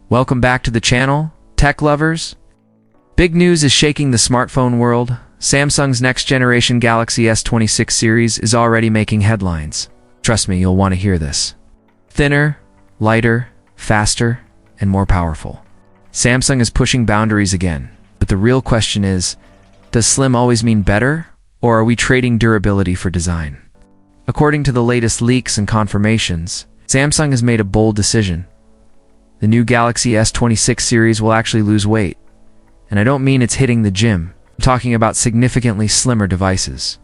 Welcome back to the channel, tech lovers. Big news is shaking the smartphone world. Samsung's next-generation Galaxy S26 series is already making headlines. Trust me, you'll want to hear this. Thinner, lighter, faster, and more powerful. Samsung is pushing boundaries again, but the real question is, does slim always mean better, or are we trading durability for design? According to the latest leaks and confirmations, Samsung has made a bold decision. The new Galaxy S26 series will actually lose weight. And I don't mean it's hitting the gym. I'm talking about significantly slimmer devices.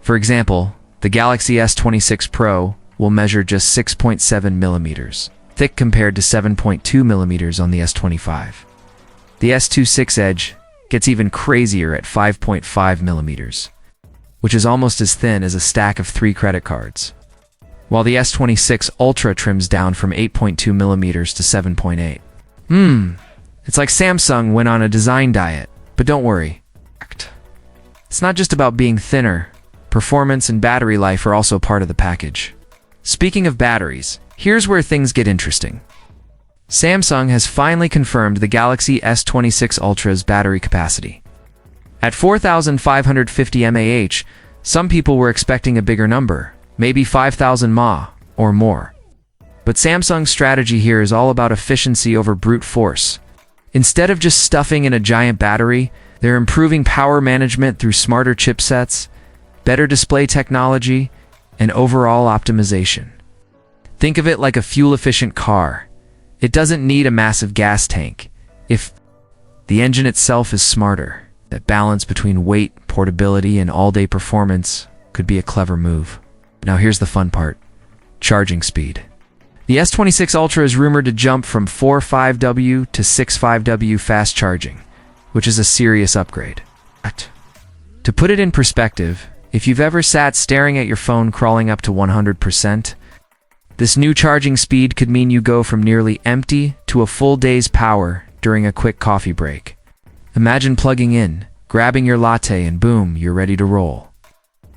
For example, the Galaxy S26 Pro will measure just 6.7 millimeters, thick compared to 7.2 millimeters on the S25. The S26 Edge gets even crazier at 5.5 millimeters, which is almost as thin as a stack of 3 credit cards, while the S26 Ultra trims down from 8.2 millimeters to 7.8. It's like Samsung went on a design diet, but don't worry. It's not just about being thinner. Performance and battery life are also part of the package. Speaking of batteries, here's where things get interesting. Samsung has finally confirmed the Galaxy S26 Ultra's battery capacity. At 4,550 mAh, some people were expecting a bigger number, maybe 5,000 mAh or more. But Samsung's strategy here is all about efficiency over brute force. Instead of just stuffing in a giant battery, they're improving power management through smarter chipsets, better display technology, and overall optimization. Think of it like a fuel-efficient car. It doesn't need a massive gas tank. If the engine itself is smarter, that balance between weight, portability, and all-day performance could be a clever move. Now here's the fun part: charging speed. The S26 Ultra is rumored to jump from 4.5W to 6.5W fast charging, which is a serious upgrade. To put it in perspective, if you've ever sat staring at your phone crawling up to 100%, this new charging speed could mean you go from nearly empty to a full day's power during a quick coffee break. Imagine plugging in, grabbing your latte, and boom, you're ready to roll.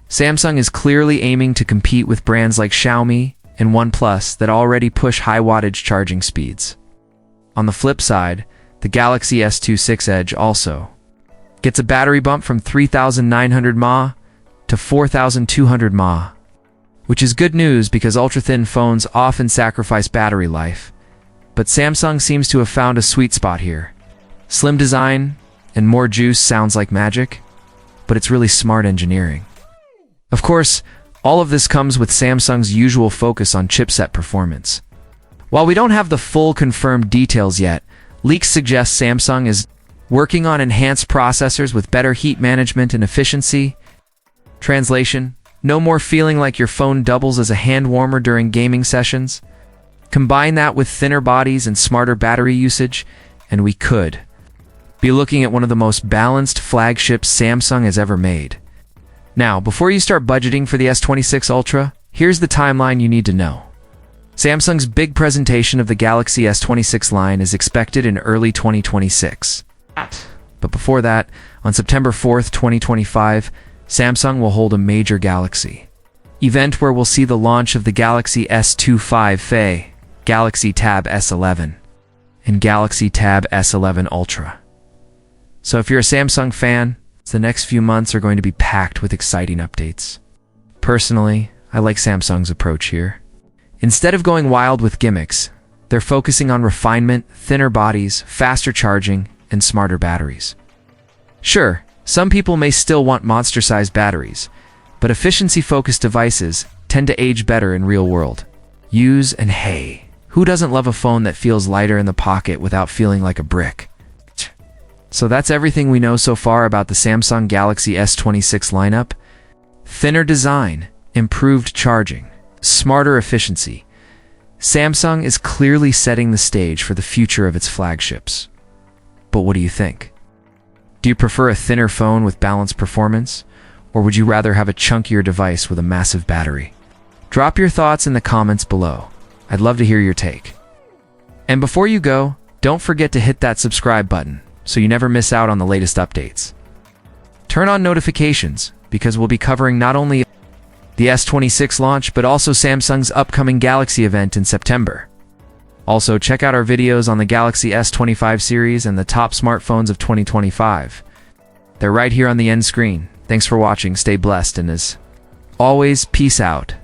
Samsung is clearly aiming to compete with brands like Xiaomi and OnePlus that already push high-wattage charging speeds. On the flip side, the Galaxy S26 Edge also gets a battery bump from 3,900 mAh to 4,200 mAh, which is good news because ultra-thin phones often sacrifice battery life. But Samsung seems to have found a sweet spot here. Slim design and more juice sounds like magic, but it's really smart engineering. Of course, all of this comes with Samsung's usual focus on chipset performance. While we don't have the full confirmed details yet, leaks suggest Samsung is working on enhanced processors with better heat management and efficiency. Translation: no more feeling like your phone doubles as a hand warmer during gaming sessions. Combine that with thinner bodies and smarter battery usage, and we could be looking at one of the most balanced flagships Samsung has ever made. Now, before you start budgeting for the S26 Ultra, here's the timeline you need to know. Samsung's big presentation of the Galaxy S26 line is expected in early 2026. But before that, on September 4th, 2025, Samsung will hold a major Galaxy event where we'll see the launch of the Galaxy S25 FE, Galaxy Tab S11, and Galaxy Tab S11 Ultra. So if you're a Samsung fan, the next few months are going to be packed with exciting updates. Personally, I like Samsung's approach here. Instead of going wild with gimmicks, they're focusing on refinement, thinner bodies, faster charging, and smarter batteries. Sure, some people may still want monster-sized batteries, but efficiency-focused devices tend to age better in real-world use, and hey, who doesn't love a phone that feels lighter in the pocket without feeling like a brick? So that's everything we know so far about the Samsung Galaxy S26 lineup. Thinner design, improved charging, smarter efficiency. Samsung is clearly setting the stage for the future of its flagships. But what do you think? Do you prefer a thinner phone with balanced performance? Or would you rather have a chunkier device with a massive battery? Drop your thoughts in the comments below. I'd love to hear your take. And before you go, don't forget to hit that subscribe button so you never miss out on the latest updates. Turn on notifications because we'll be covering not only the S26 launch but also Samsung's upcoming Galaxy event in September. Also, check out our videos on the Galaxy S25 series and the top smartphones of 2025. They're right here on the end screen. Thanks for watching, stay blessed, and as always, peace out.